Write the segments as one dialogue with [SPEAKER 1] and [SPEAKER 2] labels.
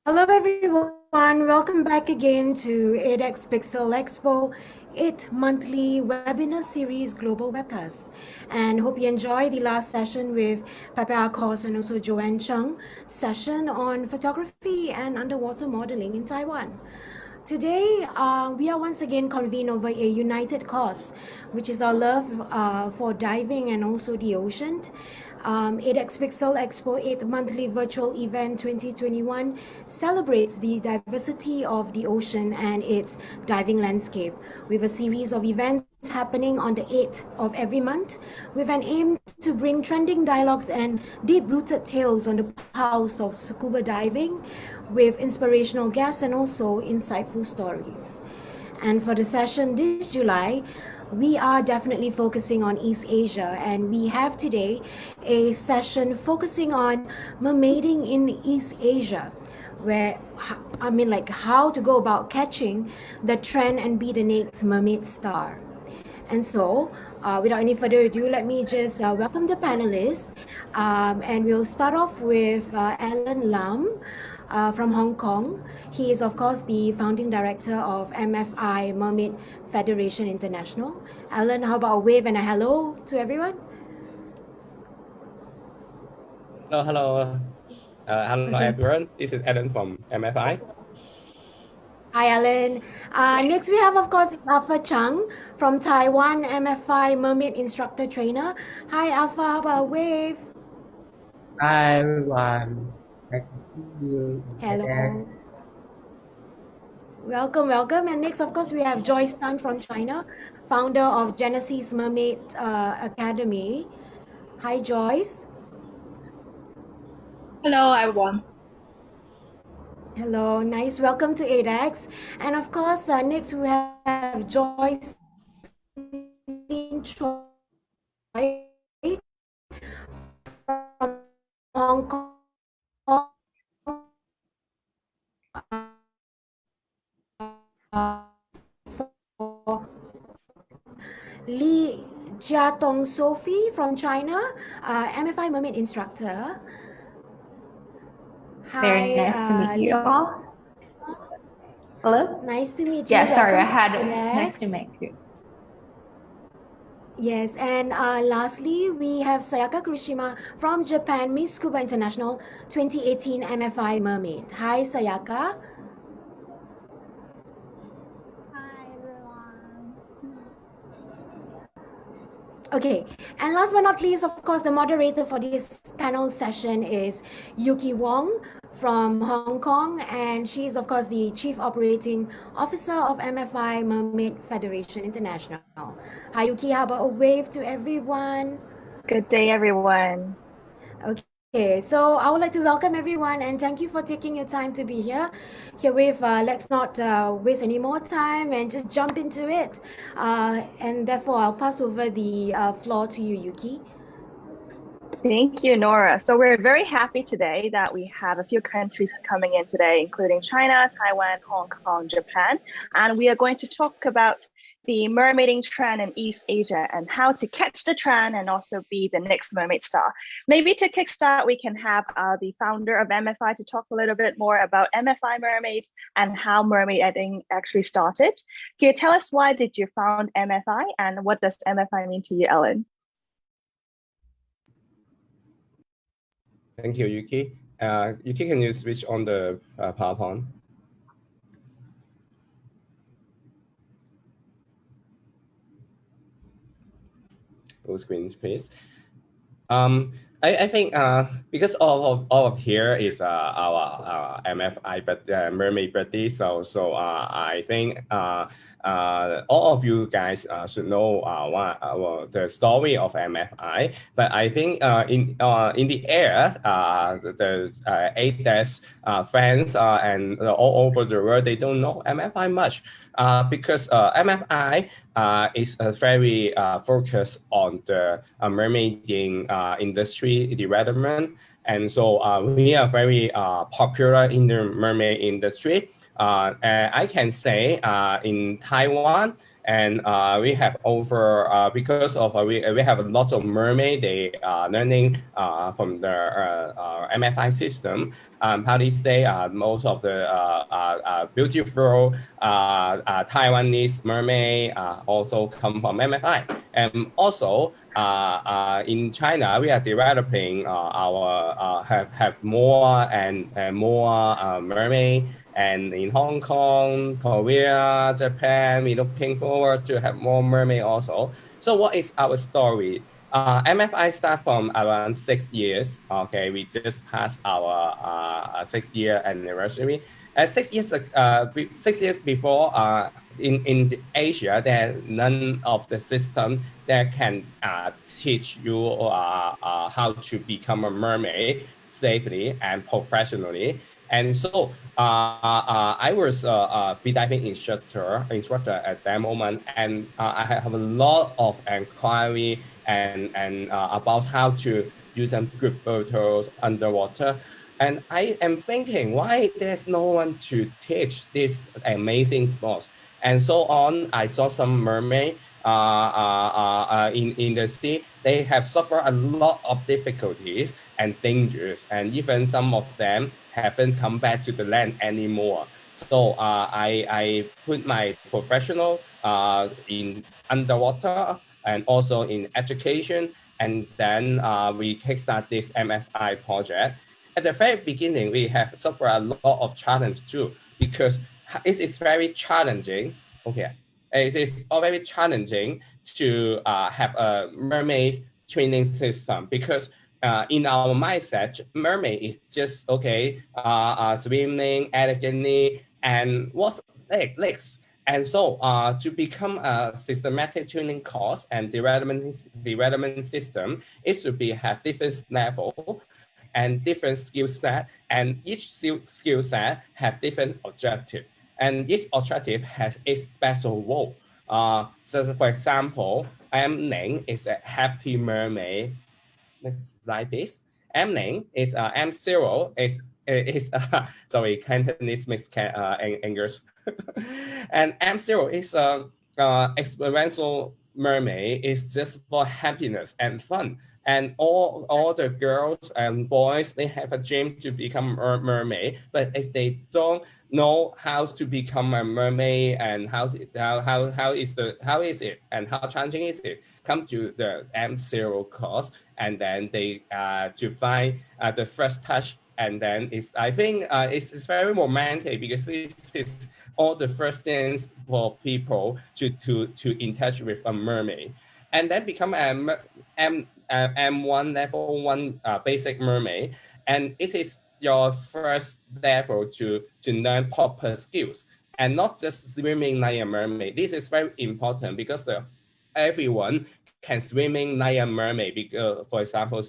[SPEAKER 1] Hello everyone, welcome back again to 8X Pixel Expo 8 monthly webinar series global webcast. And hope you enjoyed the last session with Pepe Akos and also Joanne Chung session on photography and underwater modeling in Taiwan. Today, we are once again convened over a united cause, which is our love for diving and also the ocean. 8X Pixel Expo 8 monthly virtual event 2021 celebrates the diversity of the ocean and its diving landscape with a series of events happening on the 8th of every month with an aim to bring trending dialogues and deep-rooted tales on the pulse of scuba diving with inspirational guests and also insightful stories. And for the session this July, we are definitely focusing on East Asia, and we have today a session focusing on mermaiding in East Asia, where how to go about catching the trend and be the next mermaid star. And so, without any further ado, let me just welcome the panelists, and we'll start off with Alan Lam. From Hong Kong. He is, of course, the founding director of MFI Mermaid Federation International. Alan, how about a wave and a hello to everyone?
[SPEAKER 2] Hello,
[SPEAKER 1] Okay.
[SPEAKER 2] everyone. This is Alan from MFI.
[SPEAKER 1] Hi, Alan. Next, we have, of course, Afa Zhang from Taiwan, MFI Mermaid Instructor Trainer. Hi, Afa, how about a wave?
[SPEAKER 3] Hi everyone, nice to see you.
[SPEAKER 1] Hello. Welcome, welcome. And next, of course, we have Joyce Tan from China, founder of Genesis Mermaid Academy. Hi, Joyce.
[SPEAKER 4] Hello, everyone.
[SPEAKER 1] Hello, nice. Welcome to 8X. And of course, next we have Joyce Choi from Hong Kong. JiaTong Sophi from China, MFI Mermaid Instructor. Hi,
[SPEAKER 4] Very nice to meet you all. Hello?
[SPEAKER 1] Nice to meet you.
[SPEAKER 4] Yeah, sorry, I
[SPEAKER 1] Welcome
[SPEAKER 4] had
[SPEAKER 1] to
[SPEAKER 4] nice to
[SPEAKER 1] 8X.
[SPEAKER 4] meet you.
[SPEAKER 1] Yes, and lastly, we have Sayaka Kurishima from Japan, Miss Scuba International 2018 MFI Mermaid. Hi, Sayaka.
[SPEAKER 5] Hi everyone.
[SPEAKER 1] Okay, and last but not least, of course, the moderator for this panel session is Yukki Wong from Hong Kong, and she is, of course, the Chief Operating Officer of MFI Mermaid Federation International. Hi, Yukki, how about a wave to everyone?
[SPEAKER 4] Good day, everyone.
[SPEAKER 1] Okay, so I would like to welcome everyone and thank you for taking your time to be here. Herewith, let's not waste any more time and just jump into it. And therefore, I'll pass over the floor to you, Yukki.
[SPEAKER 4] Thank you, Nora. So we're very happy today that we have a few countries coming in today, including China, Taiwan, Hong Kong, Japan. And we are going to talk about the mermaiding trend in East Asia and how to catch the trend and also be the next mermaid star. Maybe to kickstart, we can have the founder of MFI to talk a little bit more about MFI Mermaid and how mermaiding actually started. Can you tell us why did you found MFI and what does MFI mean to you, Ellen?
[SPEAKER 2] Thank you, Yukki. Yukki, can you switch on the PowerPoint? Full screen, please. I think because all of here is our MFI but mermaid buddy, so I think all of you guys should know the story of MFI. But I think in the air, the 8S fans and all over the world, they don't know MFI much because MFI is very focused on the mermaiding industry development, and so we are very popular in the mermaid industry. And I can say in Taiwan, and we have over because of we have lots of mermaid. They are learning from the MFI system. How they say most of the beautiful Taiwanese mermaid also come from MFI, and also in China we are developing our have more and more mermaid. And in Hong Kong, Korea, Japan, we're looking forward to have more mermaid also. So what is our story? MFI start from around 6 years. Okay, we just passed our 6-year anniversary. 6 years before, in Asia, there none of the system that can teach you how to become a mermaid safely and professionally. And so I was a free diving instructor at that moment, and I have a lot of inquiry and about how to do some good photos underwater. And I am thinking, why there's no one to teach this amazing sports? And so on, I saw some mermaid in the sea. They have suffered a lot of difficulties and dangers, and even some of them haven't come back to the land anymore. So I put my professional in underwater and also in education, and then we kickstart this MFI project. At the very beginning, we have suffered a lot of challenge too, because it is very challenging. Okay, it is very challenging to have a mermaid training system, because in our mindset, mermaid is just okay, swimming elegantly and what's legs. And so to become a systematic training course and development system, it should be have different level and different skill set, and each skill set have different objective, and each objective has a special role. So for example, M-Ning is a happy mermaid. Next slide, please. M-Ning is M0 is sorry, Cantonese mixed English. And M0 is experiential mermaid. Is just for happiness and fun. And all the girls and boys, they have a dream to become a mermaid, but if they don't know how to become a mermaid and how is it and how challenging is it, come to the M0 course, and then they to find the first touch, and then I think it's very romantic, because this is all the first things for people to in touch with a mermaid, and then become M1 level 1 basic mermaid, and it is your first level to learn proper skills, and not just swimming like a mermaid. This is very important, because everyone can swimming like a mermaid. Because, for example,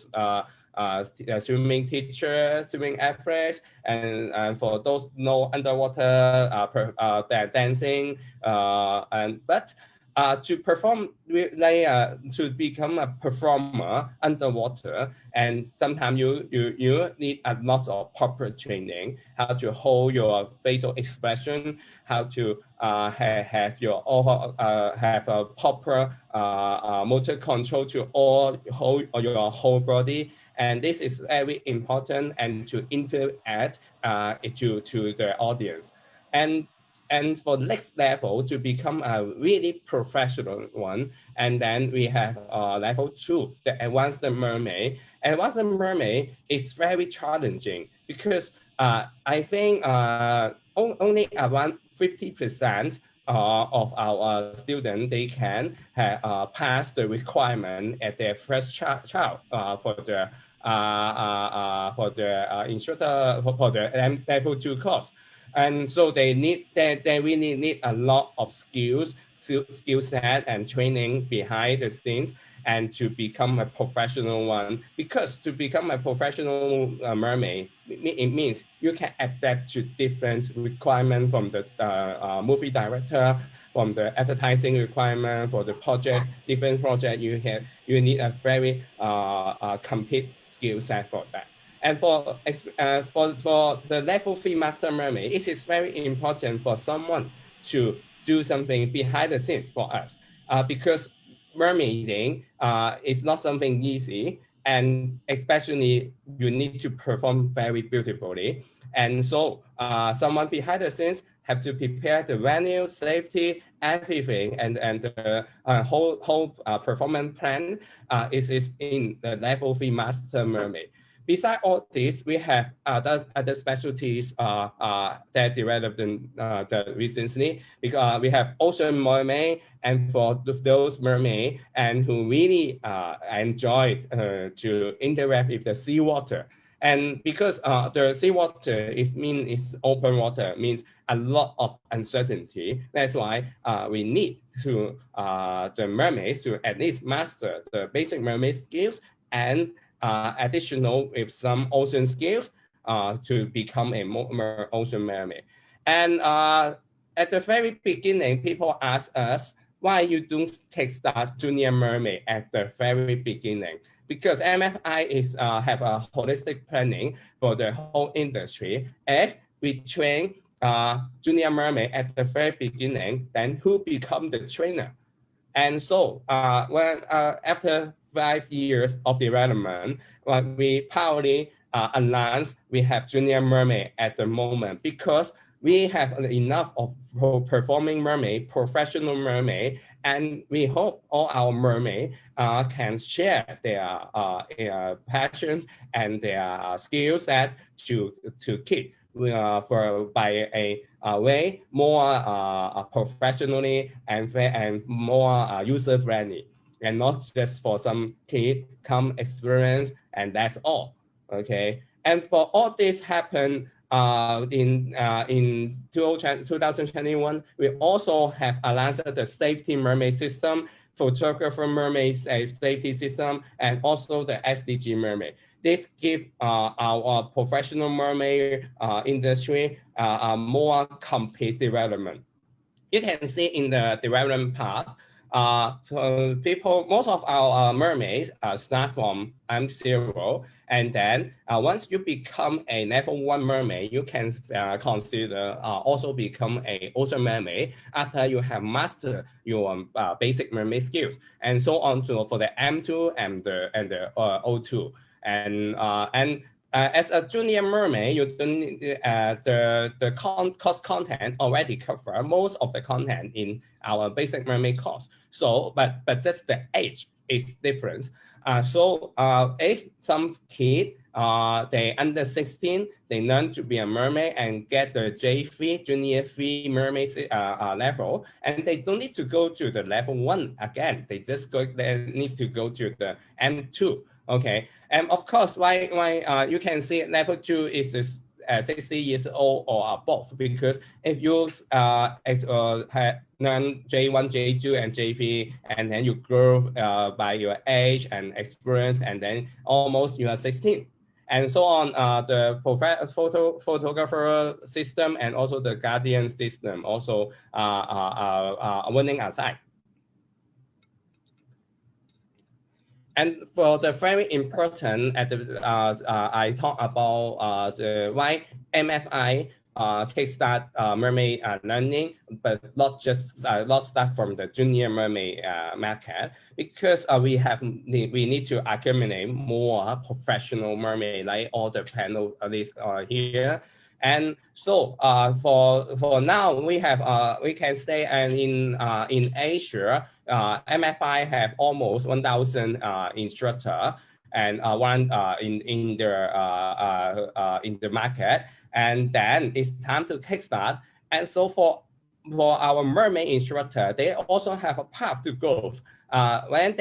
[SPEAKER 2] swimming teacher, swimming athletes, and for those no underwater dancing, but to perform to become a performer underwater, and sometimes you need a lot of proper training, how to hold your facial expression, how to have your have a proper motor control to hold your whole body. And this is very important, and to interact to the audience. And for next level, to become a really professional one, and then we have level 2, the advanced mermaid. Advanced mermaid is very challenging, because I think only around 50% of our students, they can pass the requirement at their first child for the instructor for the level 2 course. And so they really need a lot of skill set and training behind the scenes, and to become a professional one. Because to become a professional mermaid, it means you can adapt to different requirements from the movie director, from the advertising requirement, for the projects, different projects you need a very complete skill set for that. And for the level 3 Master Mermaid, it is very important for someone to do something behind the scenes for us, because mermaiding is not something easy, and especially you need to perform very beautifully. And so someone behind the scenes have to prepare the venue, safety, everything, and the whole performance plan is in the level 3 Master Mermaid. Besides all this, we have other specialties that developed recently, because we have ocean mermaid, and for those mermaid and who really enjoy to interact with the seawater. And because the seawater is open water, means a lot of uncertainty. That's why we need to the mermaids to at least master the basic mermaid skills, and additional with some ocean skills to become a ocean mermaid. And at the very beginning, people ask us why you don't kickstart junior mermaid at the very beginning, because MFI is have a holistic planning for the whole industry. If we train junior mermaid at the very beginning, then who become the trainer? And so when after 5 years of development, we proudly announce we have junior mermaid at the moment, because we have enough of performing mermaid, professional mermaid, and we hope all our mermaid can share their passions and their skill set to keep by a way more professionally and more user friendly, and not just for some kid come experience and that's all. Okay, and for all this happen in 2021, we also have announced the safety mermaid system, photographer mermaid safety system, and also the SDG mermaid. This gives our professional mermaid industry more complete development. You can see in the development path, most of our mermaids start from M0, and then once you become a level 1 mermaid, you can consider also become a ocean mermaid after you have mastered your basic mermaid skills, and so on for the M2 and the O2. And as a junior mermaid, you don't need, the course content already cover most of the content in our basic mermaid course. So, but just the age is different. So if some kid they under 16, they learn to be a mermaid and get the J3 junior 3 mermaid level, and they don't need to go to the level 1 again. They need to go to the M2. Okay, and of course, why you can see level 2 is 60 years old or above, because if you learn J1, J2, and J3, and then you grow by your age and experience, and then almost you are 16. And so on, the photographer system and also the guardian system also winning aside. And for the very important, I talk about why MFI kickstart mermaid learning, but not start from the junior mermaid market, because we need to accumulate more professional mermaid, like all the panelists here. And so for now, we can say, and in Asia, MFI have almost 1,000 instructor, and one in the market, and then it's time to kickstart. And so for our mermaid instructor, they also have a path to growth. When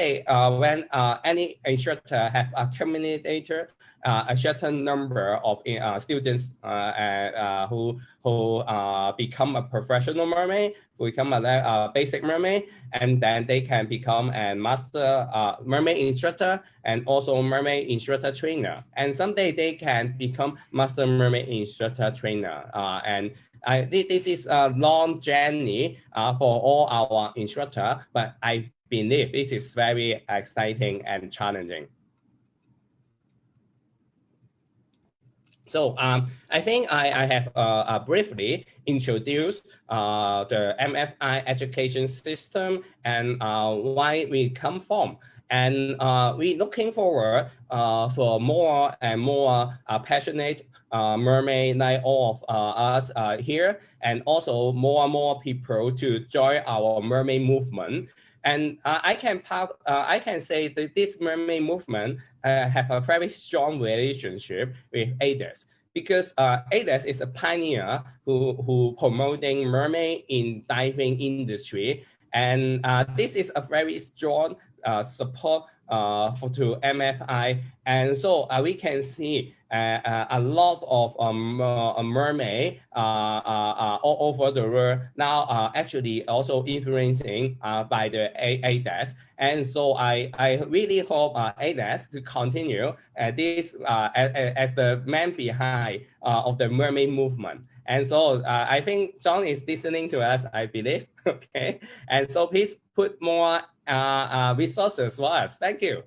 [SPEAKER 2] any instructor have accumulated a certain number of students who become a professional mermaid, become a basic mermaid, and then they can become a master mermaid instructor and also mermaid instructor trainer. And someday they can become master mermaid instructor trainer. And this is a long journey for all our instructors, but I believe this is very exciting and challenging. So I think I have briefly introduced the MFI education system and why we come from. And we looking forward for more and more passionate mermaid like all of us here, and also more and more people to join our mermaid movement. And I can say that this mermaid movement have a very strong relationship with ADES, because ADES is a pioneer who promoting mermaid in diving industry, and this is a very strong support to MFI, and so we can see a lot of mermaid all over the world now actually also influencing by the ADES. And so I really hope ADES to continue this as the man behind of the mermaid movement. And so I think John is listening to us, I believe. Okay, and so please put more resources for us. Thank you.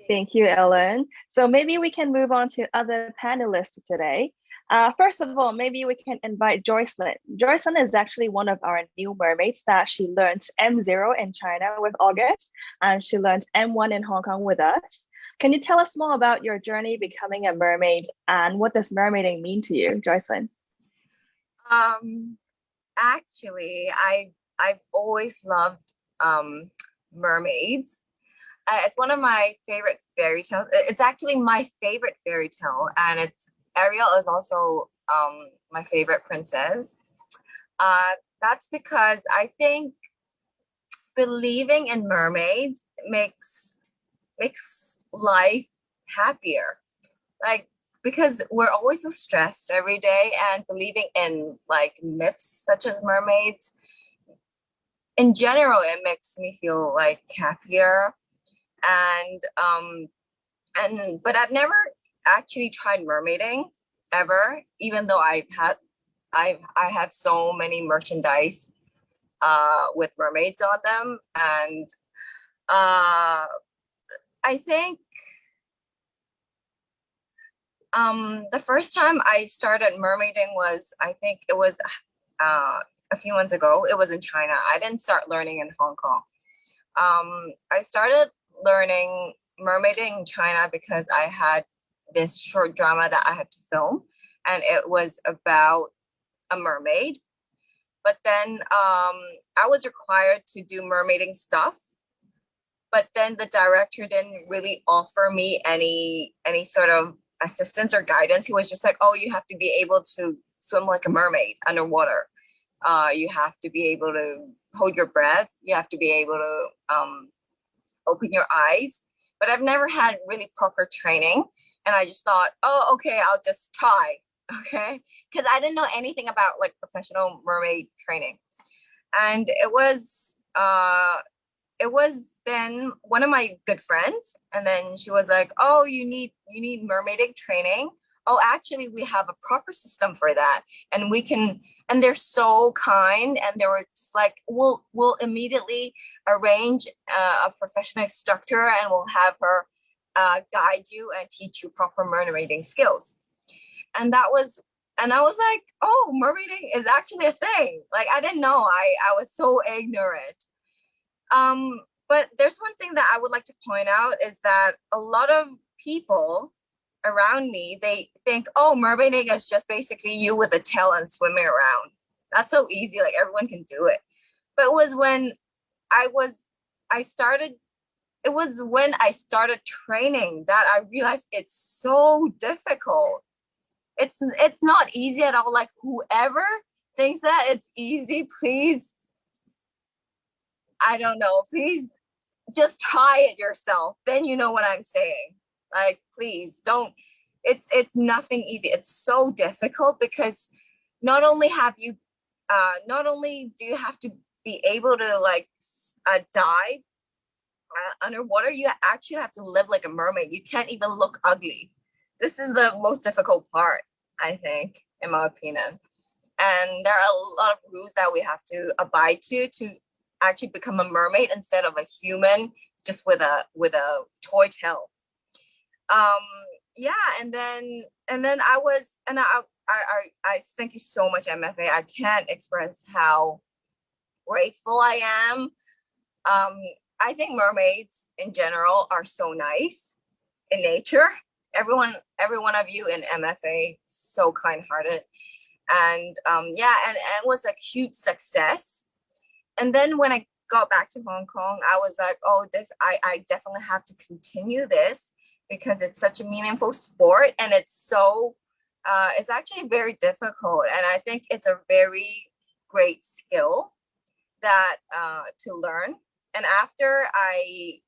[SPEAKER 4] Thank you, Ellen. So maybe we can move on to other panelists today. First of all, maybe we can invite Jocelyn. Jocelyn is actually one of our new mermaids that she learned M0 in China with August, and she learned M1 in Hong Kong with us. Can you tell us more about your journey becoming a mermaid, and what does mermaiding mean to you, Jocelyn?
[SPEAKER 6] Actually, I've always loved mermaids. It's one of my favorite fairy tales. It's actually my favorite fairy tale, and Ariel is also my favorite princess. That's because I think believing in mermaids makes life happier. Like, because we're always so stressed every day, and believing in like myths such as mermaids in general, it makes me feel like happier. But I've never actually tried mermaiding ever, even though I have so many merchandise with mermaids on them. And I think the first time I started mermaiding was, I think it was a few months ago. It was in China. I didn't start learning in Hong Kong. I started learning mermaiding in China because I had this short drama that I had to film, and it was about a mermaid. But then I was required to do mermaiding stuff, but then the director didn't really offer me any sort of assistance or guidance. He was just like, oh, you have to be able to swim like a mermaid underwater. You have to be able to hold your breath. You have to be able to open your eyes. But I've never had really proper training, and I just thought, oh, okay, I'll just try. Okay, because I didn't know anything about like professional mermaid training. And it was then one of my good friends, and then she was like, oh, you need mermaiding training. Oh, actually we have a proper system for that, and we can, and they're so kind, and they were just like, we'll immediately arrange a professional instructor, and we'll have her guide you and teach you proper mermaiding skills. And I was like, oh, mermaiding is actually a thing. Like, I didn't know. I was so ignorant. But there's one thing that I would like to point out is that a lot of people around me, they think, oh, mermaiding is just basically you with a tail and swimming around. That's so easy, like everyone can do it. But it was when I started training that I realized it's so difficult. It's not easy at all. Like, whoever thinks that it's easy, please, I don't know, please just try it yourself. Then you know what I'm saying. Like, please don't, it's nothing easy. It's so difficult because not only do you have to be able to like dive underwater, you actually have to live like a mermaid. You can't even look ugly. This is the most difficult part, I think, in my opinion. And there are a lot of rules that we have to abide to actually become a mermaid instead of a human just with a toy tail. um yeah, and then I thank you so much, MFA. I can't express how grateful I am. I think mermaids in general are so nice in nature. Every one of you in MFA so kind-hearted, and yeah, and it was a huge success. And then when I got back to Hong Kong, I was like, oh, I definitely have to continue this because it's such a meaningful sport, and it's actually very difficult, and I think it's a very great skill that to learn. And after I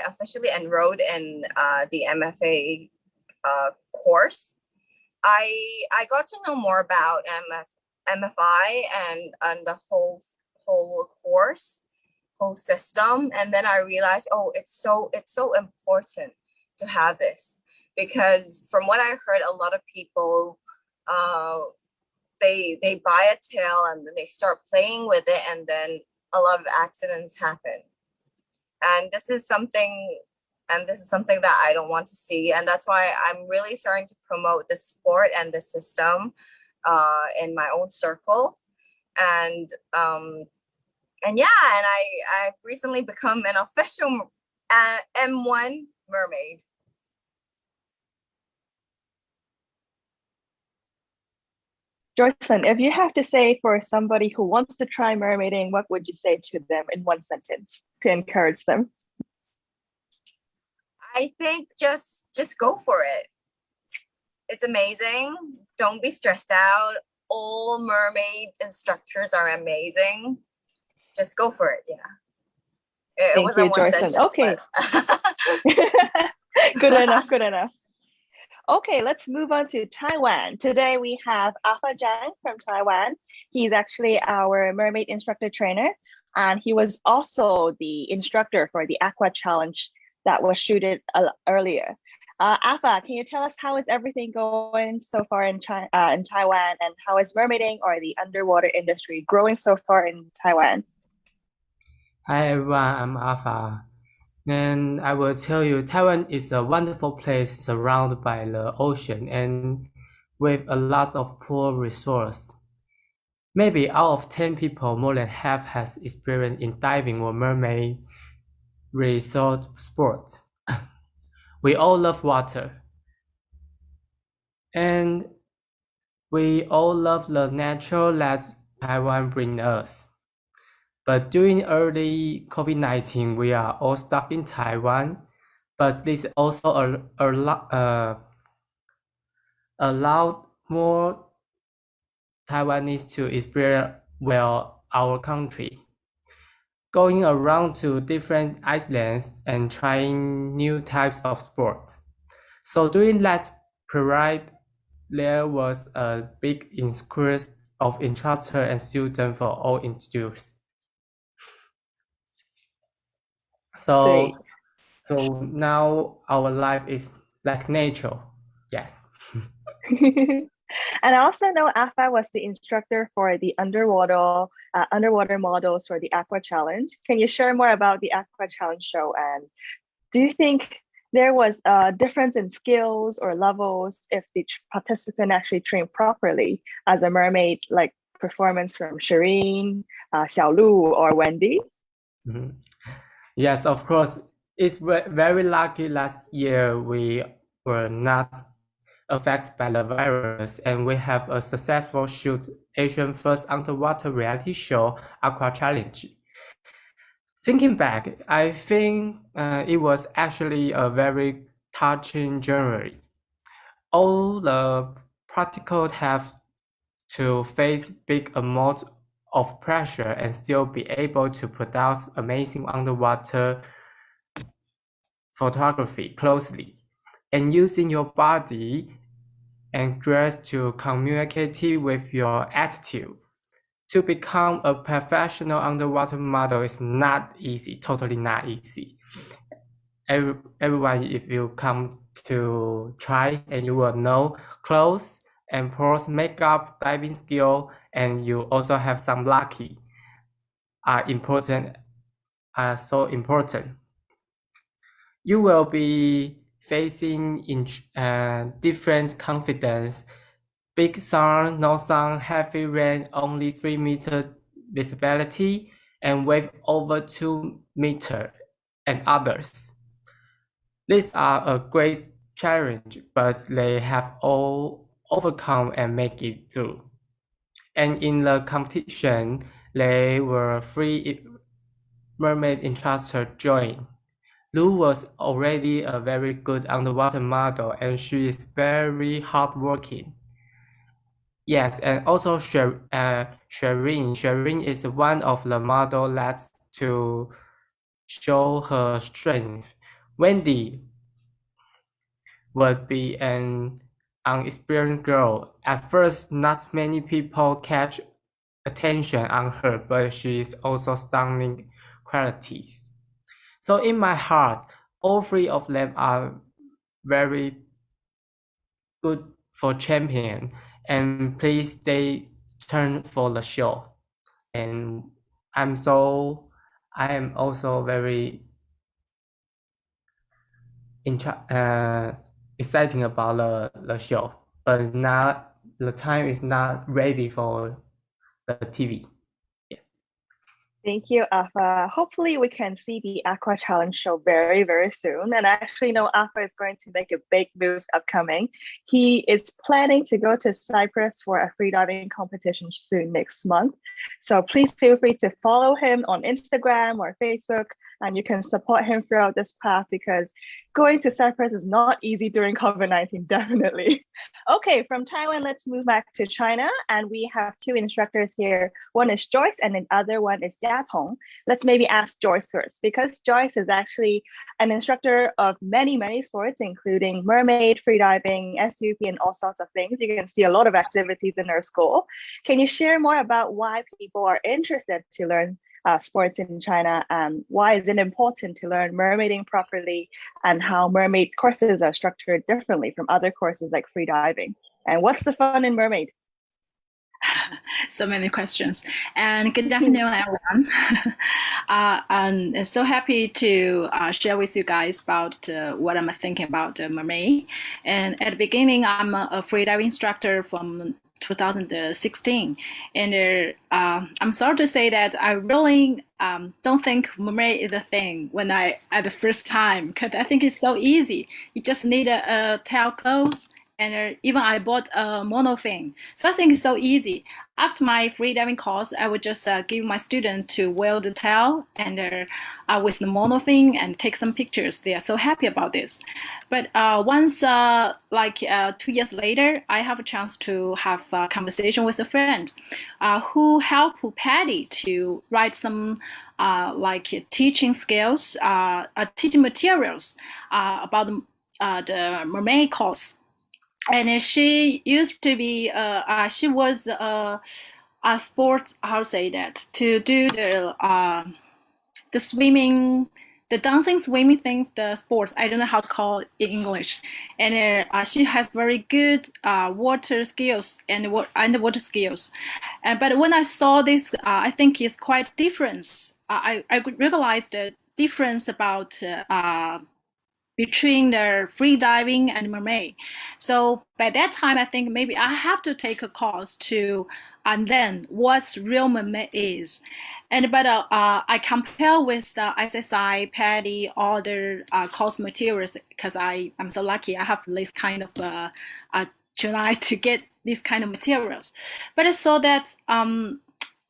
[SPEAKER 6] officially enrolled in the MFA course, I got to know more about MFI and the whole course, whole system, and then I realized, oh, it's so important to have this, because from what I heard, a lot of people they buy a tail and then they start playing with it, and then a lot of accidents happen. And this is something that I don't want to see, and that's why I'm really starting to promote the sport and the system in my own circle. And yeah, and I've recently become an official M1 mermaid.
[SPEAKER 4] Jocelyn, if you have to say for somebody who wants to try mermaiding, what would you say to them in one sentence to encourage them?
[SPEAKER 6] I think just go for it. It's amazing. Don't be stressed out. All mermaid instructors are amazing. Just go for it. Yeah. It
[SPEAKER 4] Thank
[SPEAKER 6] wasn't
[SPEAKER 4] you,
[SPEAKER 6] one
[SPEAKER 4] Joyce.
[SPEAKER 6] sentence.
[SPEAKER 4] Okay. Good enough. Good enough. Okay, let's move on to Taiwan. Today we have Afa Zhang from Taiwan. He's actually our mermaid instructor trainer, and he was also the instructor for the Aqua Challenge that was shooted earlier. Afa, can you tell us how is everything going so far in Taiwan, and how is mermaiding or the underwater industry growing so far in Taiwan?
[SPEAKER 3] Hi everyone, I'm Afa. And I will tell you, Taiwan is a wonderful place surrounded by the ocean and with a lot of poor resource. Maybe out of 10 people, more than half has experience in diving or mermaid resort sports. We all love water. And we all love the nature that Taiwan brings us. But during early COVID-19, we are all stuck in Taiwan. But this also allowed more Taiwanese to experience well our country, going around to different islands and trying new types of sports. So during that period, there was a big increase of instructor and students for all introduced.
[SPEAKER 4] Sweet.
[SPEAKER 3] So now our life is like nature. Yes.
[SPEAKER 4] And I also know Afa was the instructor for the underwater models for the Aqua Challenge. Can you share more about the Aqua Challenge show? And do you think there was a difference in skills or levels if the participant actually trained properly as a mermaid, like performance from Shireen, Xiaolu, or Wendy?
[SPEAKER 3] Mm-hmm. Yes, of course. It's very lucky last year we were not affected by the virus, and we have a successful shoot Asian first underwater reality show, Aqua Challenge. Thinking back, I think it was actually a very touching journey. All the practicals have to face big amount of pressure and still be able to produce amazing underwater photography closely, and using your body and dress to communicate with your attitude. To become a professional underwater model is not easy, totally not easy. Everyone, if you come to try, and you will know clothes and pose, makeup, diving skill, and you also have some lucky are important, are so important. You will be facing in different confidence. Big sun, no sun, heavy rain, only 3 meter visibility, and wave over 2 meter, and others. These are a great challenge, but they have all overcome and make it through. And in the competition, they were 3 mermaid instructors joined. Lu was already a very good underwater model, and she is very hardworking. Yes, and also Shireen is one of the model that's to show her strength. Wendy would be an unexperienced girl. At first, not many people catch attention on her, but she is also stunning qualities. So in my heart, all 3 of them are very good for champion, and please stay tuned for the show. And I am also very exciting about the show, but now the time is not ready for the TV.
[SPEAKER 4] Thank you, Afa. Hopefully we can see the Aqua Challenge show very, very soon. And I actually know Afa is going to make a big move upcoming. He is planning to go to Cyprus for a freediving competition soon next month. So please feel free to follow him on Instagram or Facebook, and you can support him throughout this path, because going to Cyprus is not easy during COVID-19, definitely. Okay, from Taiwan, let's move back to China. And we have 2 instructors here. One is Joyce and the other one is JiaTong. Let's maybe ask Joyce first, because Joyce is actually an instructor of many, many sports, including mermaid, freediving, SUP, and all sorts of things. You can see a lot of activities in her school. Can you share more about why people are interested to learn sports in China, and why is it important to learn mermaiding properly, and how mermaid courses are structured differently from other courses like freediving? And what's the fun in mermaid?
[SPEAKER 7] So many questions. And good afternoon, everyone. I'm so happy to share with you guys about what I'm thinking about mermaid. And at the beginning, I'm a freediving instructor from 2016, and I'm sorry to say that I really don't think mermaid is a thing when at the first time, because I think it's so easy. You just need a tail close, and even I bought a monofin, so I think it's so easy. After my freediving course, I would just give my student to wear the tail and with the monofin and take some pictures. They are so happy about this. But once, 2 years later, I have a chance to have a conversation with a friend who helped Patty to write some teaching skills, teaching materials about the mermaid course. And she used to be, she was a sport, how to say that, to do the swimming, the dancing, swimming things, the sports. I don't know how to call it in English. And she has very good water skills and underwater skills. But when I saw this, I think it's quite different. I realized the difference about between the free diving and mermaid. So by that time, I think maybe I have to take a course to learn what real mermaid is. But I compare with the SSI, PADI, all the course materials, because I'm so lucky I have this kind of tonight to get these kind of materials. But I saw that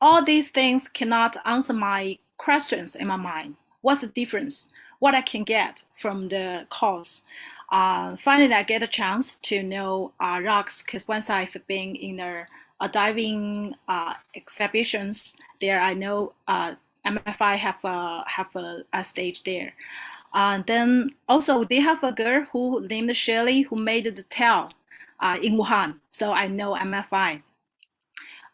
[SPEAKER 7] all these things cannot answer my questions in my mind. What's the difference? What I can get from the course. Finally, I get a chance to know rocks, because once I've been in a diving exhibitions there, I know MFI have a stage there. Then also they have a girl who named Shirley who made the tail in Wuhan, so I know MFI.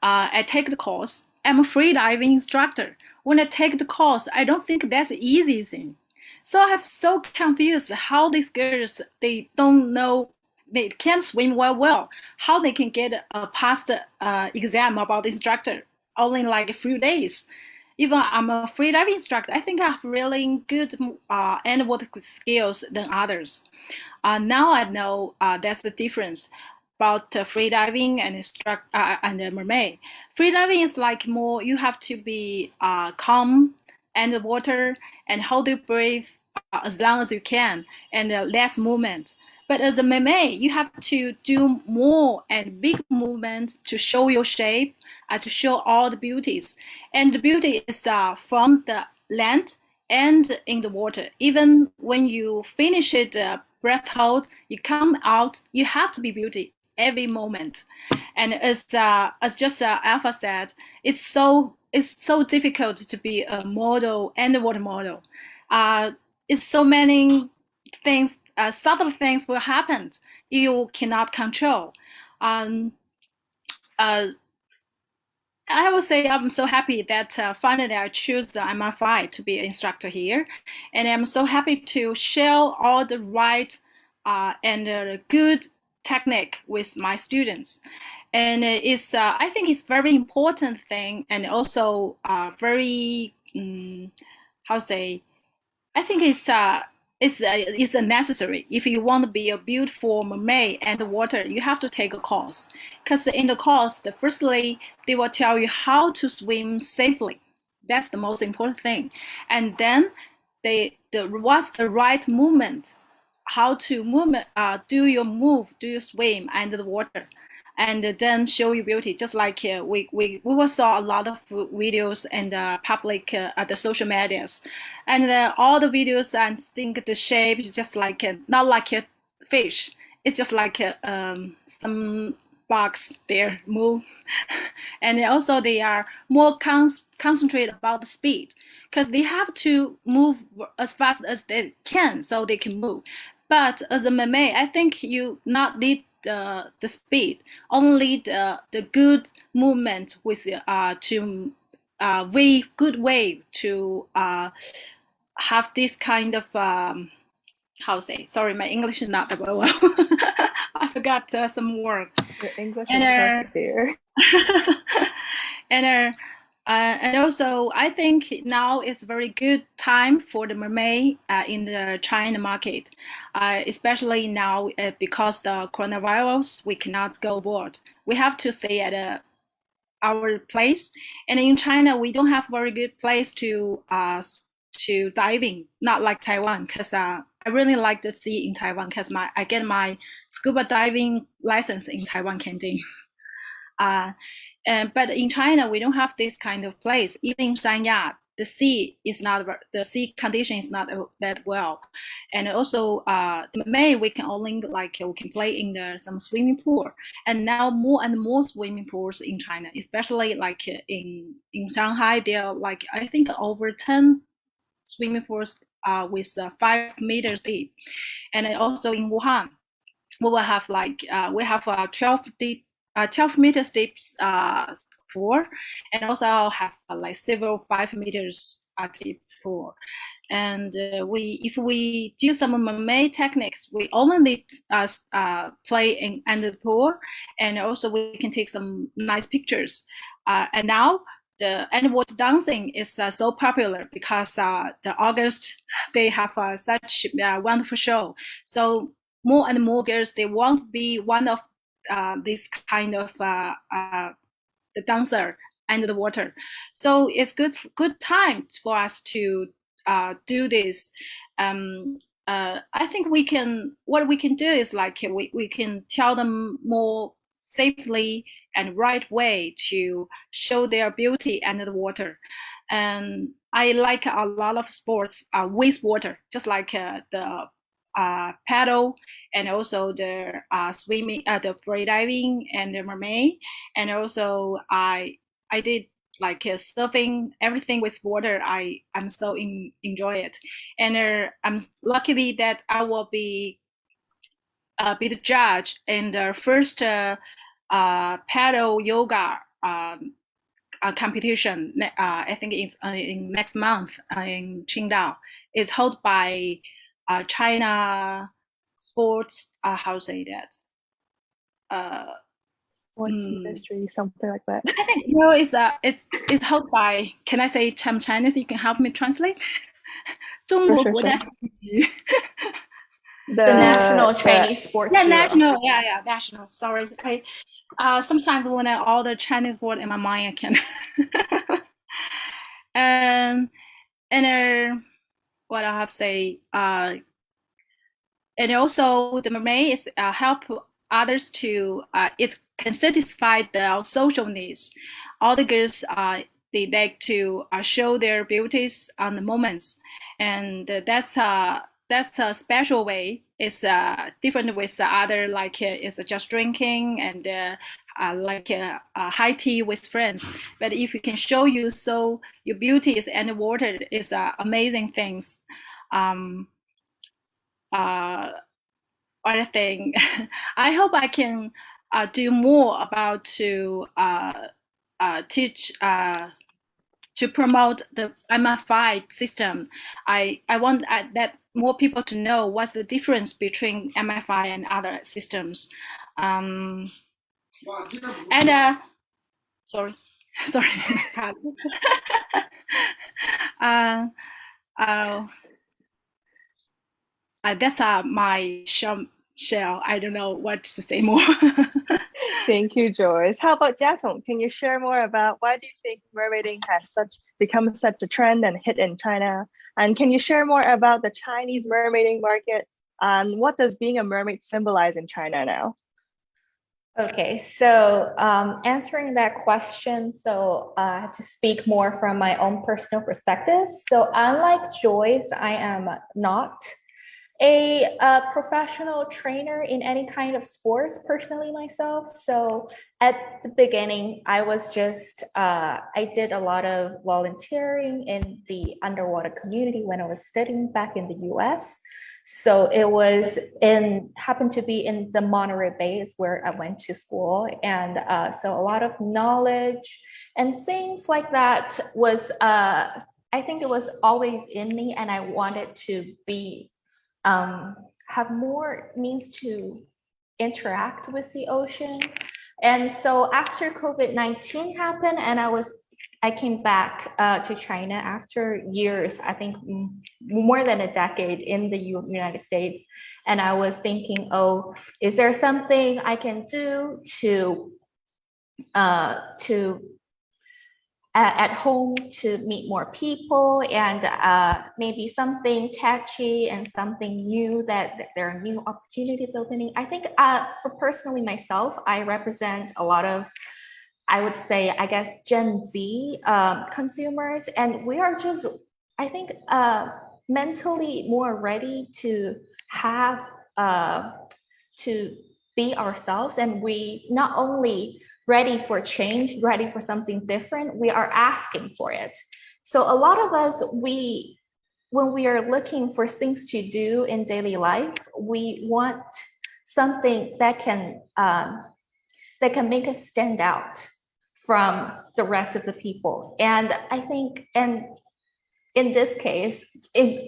[SPEAKER 7] I take the course. I'm a free diving instructor. When I take the course, I don't think that's the easy thing. So I'm so confused how these girls, they don't know, they can't swim well. How they can get past the exam about the instructor only like a few days. even I'm a freediving instructor, I think I have really good underwater skills than others. Now I know that's the difference about freediving and mermaid. Freediving is like more you have to be calm underwater and hold your breath as long as you can and less movement. But as a mermaid, you have to do more and big movement to show your shape, to show all the beauties. And the beauty is from the land and in the water. Even when you finish it, breath hold, you come out, you have to be beauty every moment. And as just Alpha said, it's so difficult to be a model, underwater model. It's so many things, subtle things will happen you cannot control. I would say I'm so happy that finally I choose the MFI to be an instructor here. And I'm so happy to share all the right and good technique with my students. And it's I think it's very important thing and also very, how say, I think it's a necessary. If you want to be a beautiful mermaid and the water, you have to take a course. Because in the course, firstly, they will tell you how to swim safely. That's the most important thing. And then what's the right movement, how to do your swim under the water, and then show you beauty. Just like we will saw a lot of videos and public at the social medias, and all the videos I think the shape is just like not like a fish. It's just like some bugs there move, and also they are more concentrated about the speed because they have to move as fast as they can so they can move. But as a mermaid, I think you not need the speed, only the good movement with to good way to have this kind of how say, sorry, my English is not that well. I forgot some word.
[SPEAKER 4] Your English
[SPEAKER 7] And
[SPEAKER 4] is perfect there.
[SPEAKER 7] and also I think now is a very good time for the mermaid in the China market, especially now because the coronavirus, we cannot go abroad. We have to stay at our place, and in China we don't have very good place to diving, not like Taiwan, because I really like the sea in Taiwan because I get my scuba diving license in Taiwan Canton. But in China, we don't have this kind of place. Even in Sanya, the sea condition is not that well, and also in May we can only we can play in some swimming pool, and now more and more swimming pools in China, especially like in Shanghai, there are like I think over 10 swimming pools with 5 meters deep, and also in Wuhan, we will have we have 12 meters deep pool, and also have several 5 meters deep pool. And if we do some mermaid techniques, we only need play in the pool, and also we can take some nice pictures. And now the underwater dancing is so popular because the August they have such wonderful show. So more and more girls, they want to be one of this kind of the dancer under the water. So it's good time for us to do this. I think what we can do is we can tell them more safely and right way to show their beauty under the water. And I like a lot of sports with water, just like the paddle, and also the swimming, the freediving, and the mermaid. And also I did like surfing, everything with water. I'm so enjoy it, and I'm lucky that I will be the judge in the first paddle yoga competition. I think it's in next month in Qingdao. It's held by China Sports. How say that?
[SPEAKER 4] What's mystery? Something like that.
[SPEAKER 7] I think it's held by. Can I say some Chinese? You can help me translate. 中国国家体育局
[SPEAKER 4] The
[SPEAKER 8] National Chinese Sports
[SPEAKER 7] Yeah,
[SPEAKER 8] Bureau.
[SPEAKER 7] national. Sorry, sometimes when all the Chinese word in my mind, I can. and what I have to say, and also the Mermaid is help others to it can satisfy their social needs. All the girls they like to show their beauties on the moments, and that's a special way. It's different with the other, like it's just drinking and like high tea with friends. But if you can show you so your beauty is underwater, is amazing things. Other thing, I hope I can do more about to teach to promote the MFI system. I want that more people to know what's the difference between MFI and other systems. And sorry, that's my shell. I don't know what to say more.
[SPEAKER 4] Thank you, Joyce. How about JiaTong? Can you share more about why do you think mermaiding has become such a trend and hit in China? And can you share more about the Chinese mermaiding market? And what does being a mermaid symbolize in China now?
[SPEAKER 8] Okay, so answering that question, so I have to speak more from my own personal perspective. So unlike Joyce, I am not a professional trainer in any kind of sports personally myself. So at the beginning, I was just, I did a lot of volunteering in the underwater community when I was studying back in the US. So it was happened to be in the Monterey Bay is where I went to school. And so a lot of knowledge and things like that was, I think it was always in me, and I wanted to be, have more means to interact with the ocean. And so after COVID-19 happened, and I came back to China after years, I think more than a decade in the United States. And I was thinking, oh, is there something I can do to at home to meet more people, and maybe something catchy and something new, that there are new opportunities opening. I think for personally myself, I represent a lot of, I would say, I guess, Gen Z consumers, and we are just, I think, mentally more ready to have, to be ourselves, and we not only ready for change, ready for something different, we are asking for it. So a lot of us, when we are looking for things to do in daily life, we want something that can make us stand out from the rest of the people. And I think, and in this case,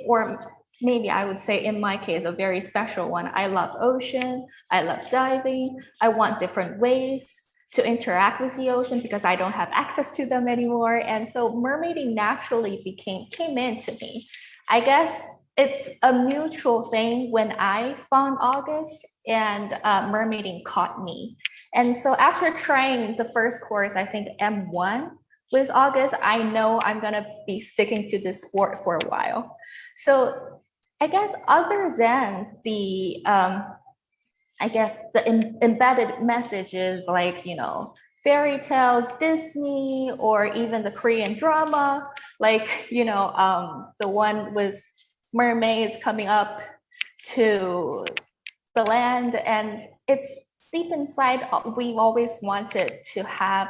[SPEAKER 8] or maybe I would say in my case, a very special one, I love ocean, I love diving, I want different ways to interact with the ocean because I don't have access to them anymore. And so mermaiding naturally came into me. I guess it's a mutual thing. When I found August, and mermaiding caught me. And so after trying the first course, I think M1 with August, I know I'm gonna be sticking to this sport for a while. So I guess other than the, I guess the embedded messages like, fairy tales, Disney, or even the Korean drama, like, the one with mermaids coming up to the land. And it's deep inside, we've always wanted to have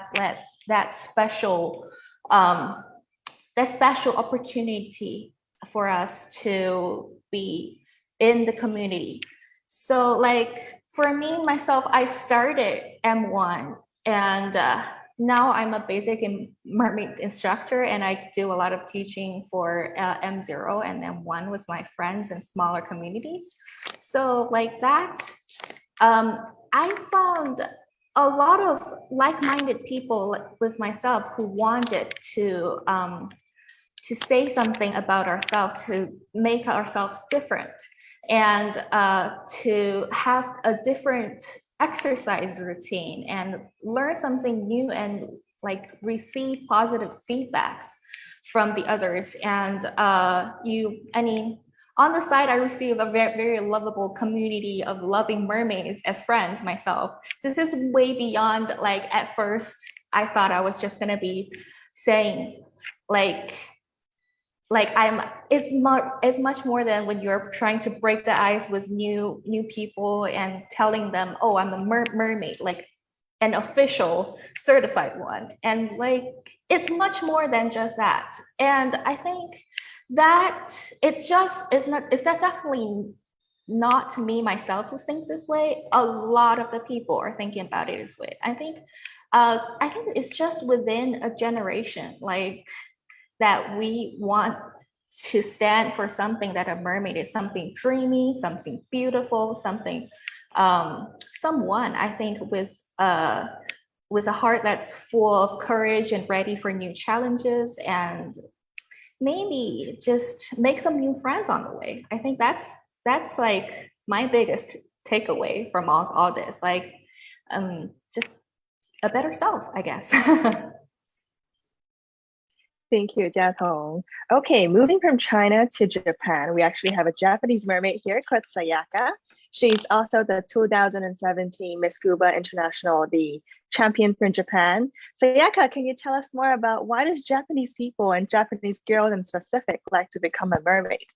[SPEAKER 8] that special opportunity for us to be in the community. So like, for me, myself, I started M1, and now I'm a basic mermaid instructor, and I do a lot of teaching for M0 and M1 with my friends in smaller communities. So like that, I found a lot of like-minded people with myself who wanted to say something about ourselves, to make ourselves different, and to have a different exercise routine and learn something new and like receive positive feedbacks from the others. And on the side, I receive a very, very lovable community of loving mermaids as friends myself. This is way beyond, like, at first, I thought I was just gonna be saying, it's much more than when you're trying to break the ice with new people and telling them, oh, I'm a mermaid, like an official certified one. And like, it's much more than just that. And I think that it's definitely not me myself who thinks this way. A lot of the people are thinking about it this way. I think it's just within a generation, like, that we want to stand for something, that a mermaid is something dreamy, something beautiful, something, someone, I think, with a heart that's full of courage and ready for new challenges, and maybe just make some new friends on the way. I think that's like my biggest takeaway from all this, like, just a better self, I guess.
[SPEAKER 4] Thank you, JiaTong. Okay, moving from China to Japan, we actually have a Japanese mermaid here called Sayaka. She's also the 2017 Miss Scuba International, the champion from Japan. Sayaka, can you tell us more about why does Japanese people and Japanese girls in specific like to become a mermaid?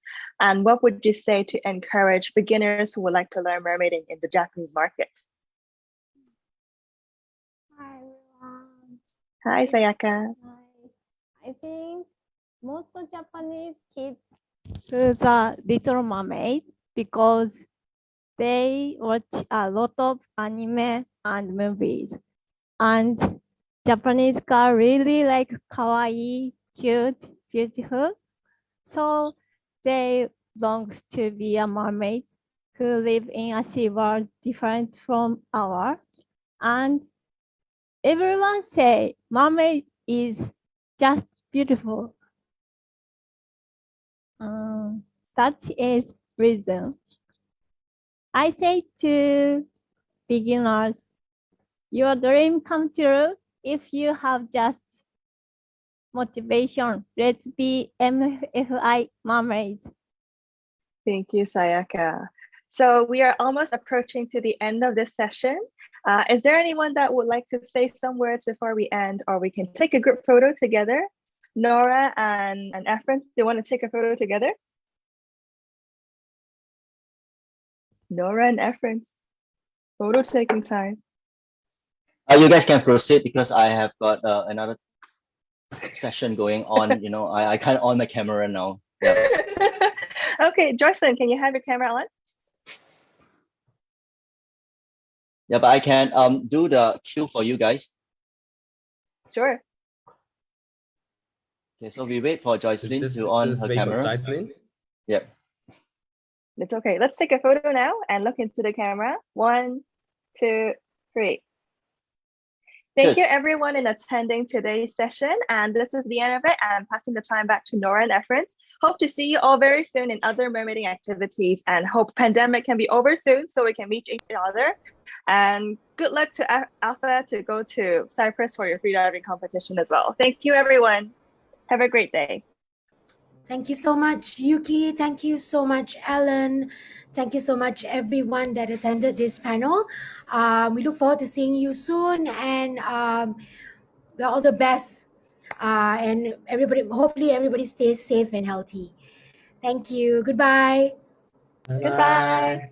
[SPEAKER 4] And what would you say to encourage beginners who would like to learn mermaiding in the Japanese market?
[SPEAKER 5] Hi, everyone.
[SPEAKER 4] Hi, Sayaka.
[SPEAKER 5] I think most of Japanese kids do the Little Mermaid because they watch a lot of anime and movies. And Japanese girl really like kawaii, cute, beautiful. So they long to be a mermaid who live in a sea world different from ours. And everyone say mermaid is just beautiful. That is reason. I say to beginners, your dream come true if you have just motivation. Let's be MFI mermaid.
[SPEAKER 4] Thank you, Sayaka. So we are almost approaching to the end of this session. Is there anyone that would like to say some words before we end, or we can take a group photo together? Nora and Efren, do you want to take a photo together? Nora and Efren, photo taking time.
[SPEAKER 9] You guys can proceed because I have got another session going on. You know, I can't on my camera now. Yeah.
[SPEAKER 4] Okay, Jocelyn, can you have your camera on?
[SPEAKER 9] Yeah, but I can do the cue for you guys.
[SPEAKER 4] Sure.
[SPEAKER 9] Okay, so we wait for Jocelyn
[SPEAKER 2] Just
[SPEAKER 9] to on her
[SPEAKER 2] wait
[SPEAKER 9] camera.
[SPEAKER 2] for Jocelyn.
[SPEAKER 9] Yep.
[SPEAKER 4] It's okay. Let's take a photo now and look into the camera. 1, 2, 3. Thank you everyone in attending today's session. And this is the end of it. I'm passing the time back to Nora and Efren. Hope to see you all very soon in other mermaiding activities, and hope pandemic can be over soon so we can meet each other. And good luck to Afa to go to Cyprus for your freediving competition as well. Thank you everyone. Have a great day.
[SPEAKER 1] Thank you so much, Yukki. Thank you so much, Ellen. Thank you so much, everyone that attended this panel. We look forward to seeing you soon, and well, all the best. And everybody, hopefully everybody stays safe and healthy. Thank you. Goodbye.
[SPEAKER 2] Bye-bye.
[SPEAKER 4] Goodbye.